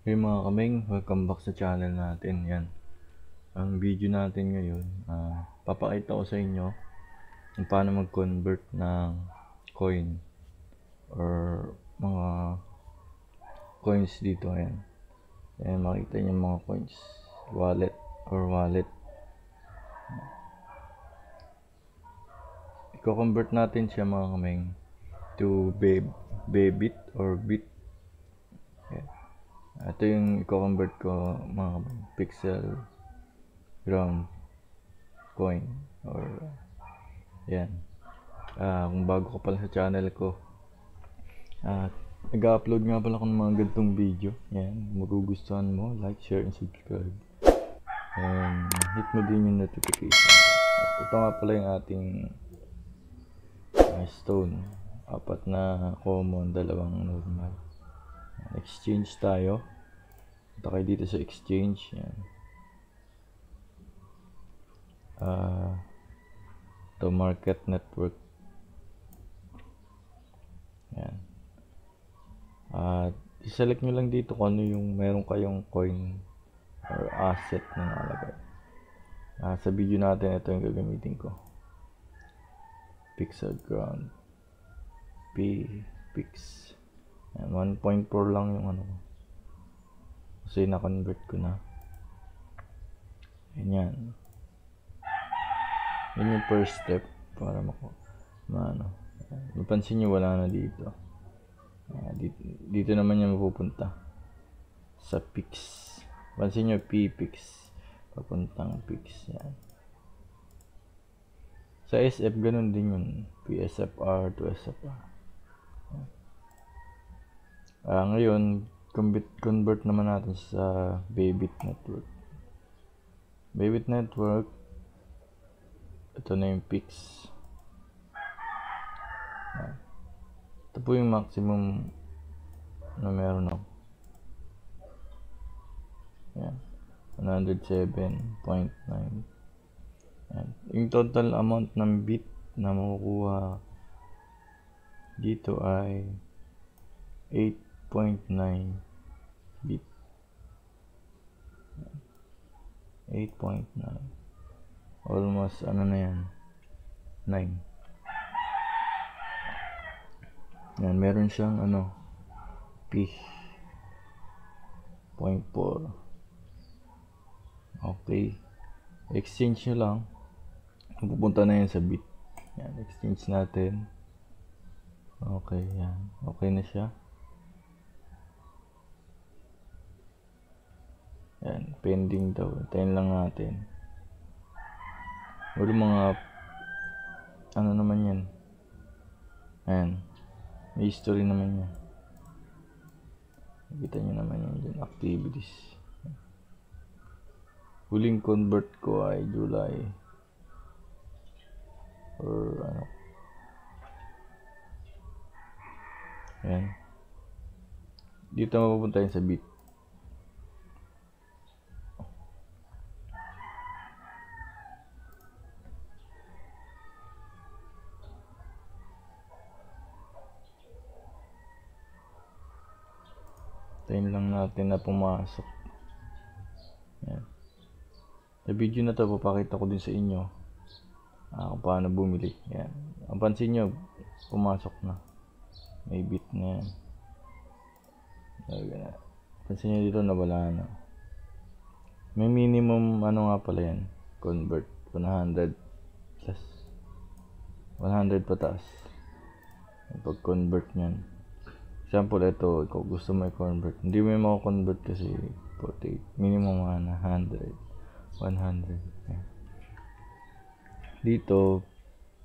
Hey mga kameng, welcome back sa channel natin. Yan. Ang video natin ngayon, papakita ko sa inyo kung paano mag-convert ng coin or mga coins dito. Ayan. Ayan, makita niyo mga coins. Wallet. Iko-convert natin siya mga kameng to Bebit or Bit. Ayan. Ito yung iko-convert ko mga kameng. Pixel ground coin or yan. Kung bago ka pala sa channel ko, nag-upload nga pala ako ng mga ganitong video. Yan, magugustuhan mo, like, share, and subscribe. And hit mo din yung notification. At ito nga pala yung ating stone. 4 na common, 2 normal. Exchange tayo. Punta kayo dito sa exchange. Yan. To market network. Yan. I-select nyo lang dito kung ano yung meron kayong coin or asset na nakalagay. Sa video natin, ito yung gagamitin ko. Pixel ground Pix. 1.4 lang yung ano ko. Kasi na-convert ko na. Yan. Yan yung first step para mapansin nyo wala na dito. Dito naman yung mapupunta sa Pix. Pansin nyo Pix papuntang Pix. Yan. Sa SF ganun din yun. PSFR to SFR. Ngayon convert naman natin sa Bebit network. Bebit network, ito na yung Pix. Ito po yung maximum na meron ako. Yan. 107.9. Yung total amount ng bit na makukuha dito ay 8.9 bit. 8.9. Almost ano na yan, 9. Yan, meron siyang P 0.4. Okay, exchange nyo lang, pupunta na yan sa bit. Yan, exchange natin. Okay, yan, okay na siya. Yan, pending daw, tayin lang natin. Wala mga ano naman yan. Ayan, may history naman yan. Nakita nyo naman yan dyan, activities. Huling convert ko ay July or ayan, dito mapupunta yun sa bit. Tayin lang natin na pumasok. Yan. Sa video na to papakita ko din sa inyo kung paano bumili. Yan. Ang pansin nyo, pumasok na. May bit na yan. Pansin nyo dito nawala na. May minimum nga pala yan. Convert 100 plus 100 pataas. Pag convert nyan, example ito, kung gusto mo i-convert, hindi mo yung mako-convert kasi 48, minimum 100. Yan. Dito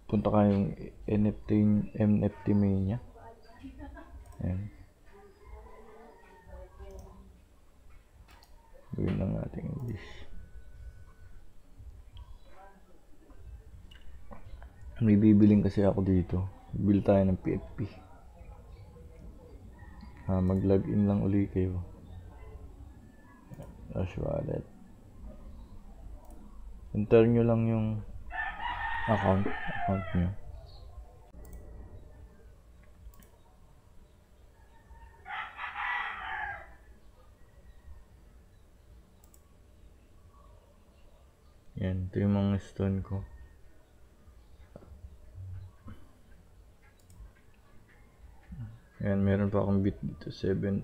punta kayong NFT Mania. Yan. Gawin lang natin English. May bibiling kasi ako dito. Bili tayo ng PFP. Mag-login lang uli kayo. Dash wallet. Enter nyo lang yung account nyo. Yan, ito yung mga stone ko. Yan, meron pa akong bit dito, 7.6.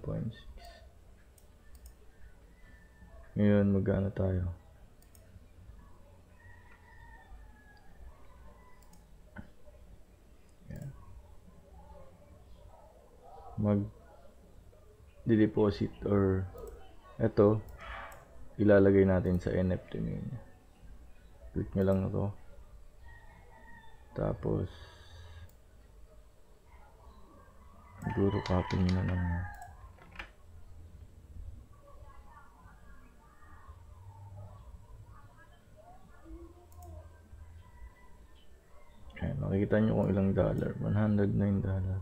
Ngayon, magkano tayo? Yan. Mag-deposit or ito, ilalagay natin sa NFT niya. Click nyo lang ito. Tapos, siguro copy nyo na lang. Ayan, makikita nyo kung ilang dollar. $109.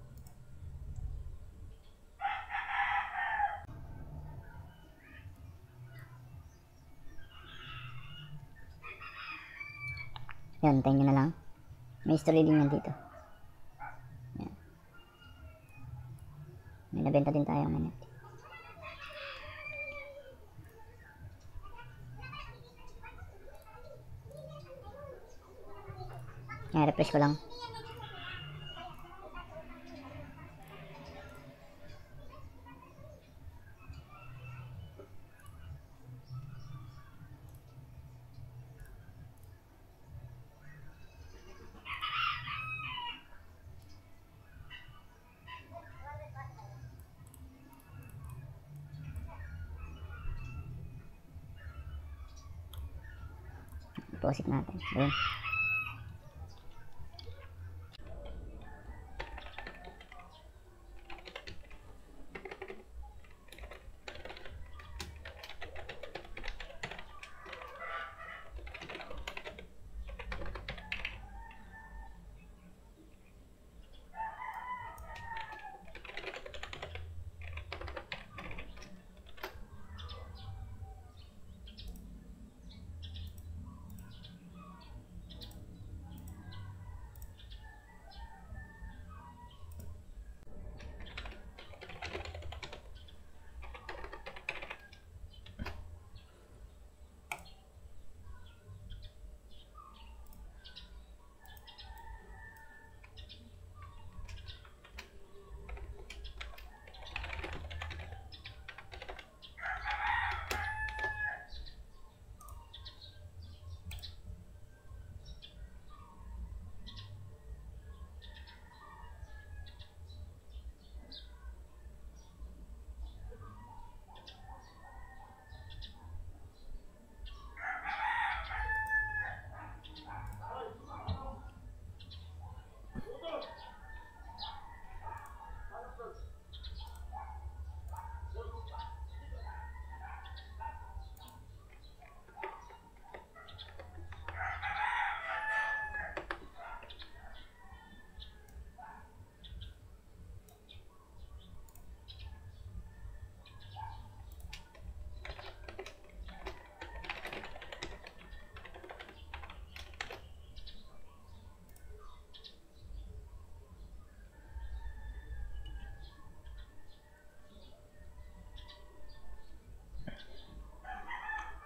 Yan, tayo nyo na lang. May history din yan dito. Yan. May nabenta din tayo ng NFT. Yan, refresh ko lang. Deposit natin. Ayun.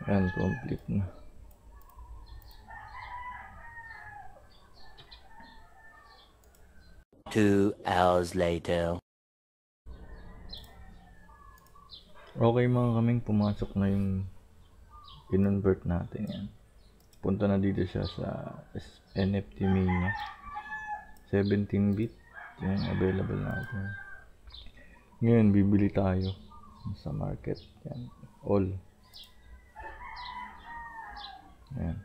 Yan, complete na. Two hours later. Okay mga kaming, pumasok na yung kinonvert natin yan. Punta na dito siya sa NFT Mania. 17 bit yung available natin. Ngayon, bibili tayo sa market. Yan, all. Yan.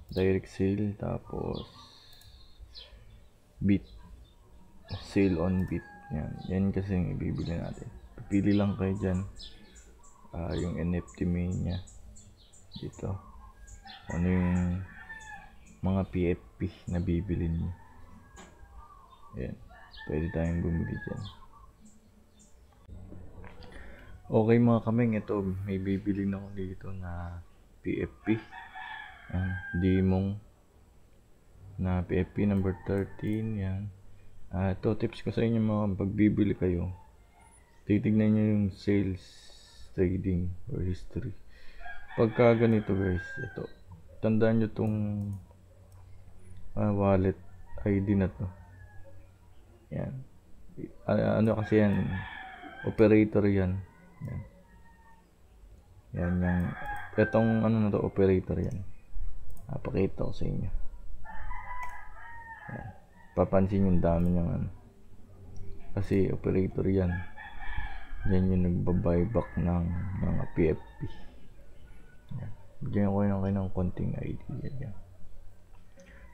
Direct sale, tapos bit. Sale on bit. Yan. Yan kasi yung ibibili natin. Pipili lang kayo dyan. Yung NFT Mania. Dito. Ano yung mga PFP na bibili niyo. Yan. Pwede tayong bumili dyan. Okay mga kaming, ito may bibili na ako dito na PFP. Yan, Dimong na PFP number 13. Yan. Ito tips ko sa inyo mga pagbibili kayo. Titignan nyo yung sales, trading or history. Pagka ganito guys, ito tandaan nyo tong wallet ID na to. Yan. Ano kasi yan, operator yan. Yan. Yan yung, itong ano na to, operator yan. Pakita ko sa inyo. Yan. Papansin yung dami niyang ano. Kasi operator yan. Yan yung nagbabuyback ng mga PFP. Yan. Bigyan ko kayo ng konting idea. Yan.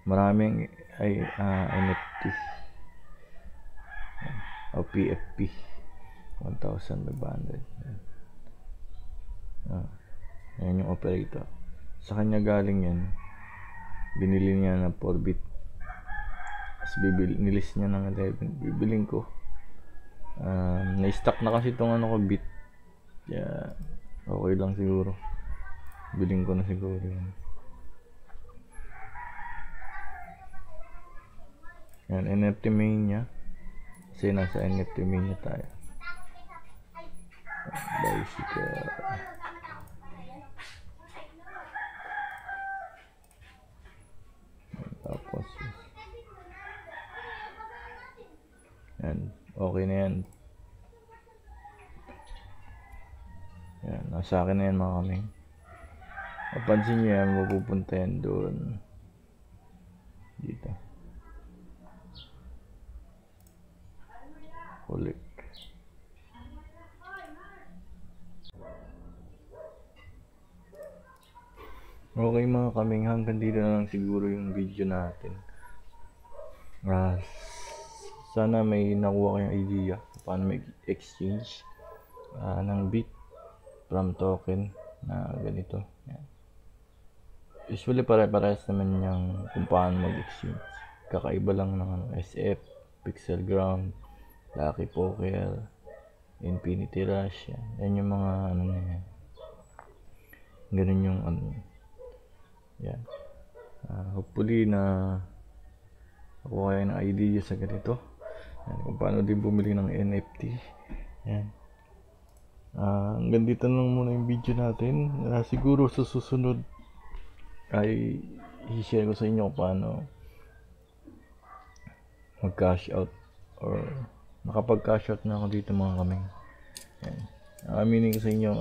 Maraming NFT o PFP 1,500. Yan yung operator. Sa kanya galing yan. Binili niya na 4-bit. Tapos nilis niya ng 11. Bibiling ko. Na-stock na kasi itong ano ko bit. Kaya okay lang siguro. Biling ko na siguro yan. Yan, NFT Mania. Kasi nasa NFT Mania tayo. Bicycle. Tapos yan, okay na yan. Yan, nasa akin na yan mga kaming. Mapansin nyo yan, mapupunta yan doon. Dito. Collect. Okay mga kaming, hanggang dito na lang siguro yung video natin. Sana may nakuha kayong idea paano mag-exchange ng bit from token na ganito. Yan. Usually pare-parehas naman yung kung paano mag-exchange. Kakaiba lang ng SF, Pixel Ground, Lucky Poker, Infinity Rush. Yan yung mga ano na yan. Ganun yung ano. Yan. Hopefully na ako kayo ng idea sa ganito. Yan, kung paano din bumili ng NFT. Yan. Hanggang dito lang muna yung video natin. Siguro sa susunod ay i-share ko sa inyo kung paano mag-cash out or nakapag-cash out na ako dito mga kaming. Yan. Aminin ko sa inyo,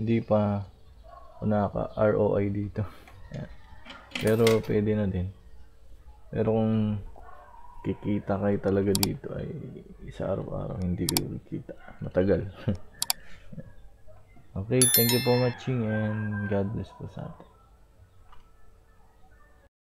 hindi pa ako naka-ROI dito. Yan. Pero pwede na din. Pero kung kikita kayo talaga dito ay sa araw-araw hindi kayo kikita. Matagal. Okay, thank you for watching and God bless po sa atin.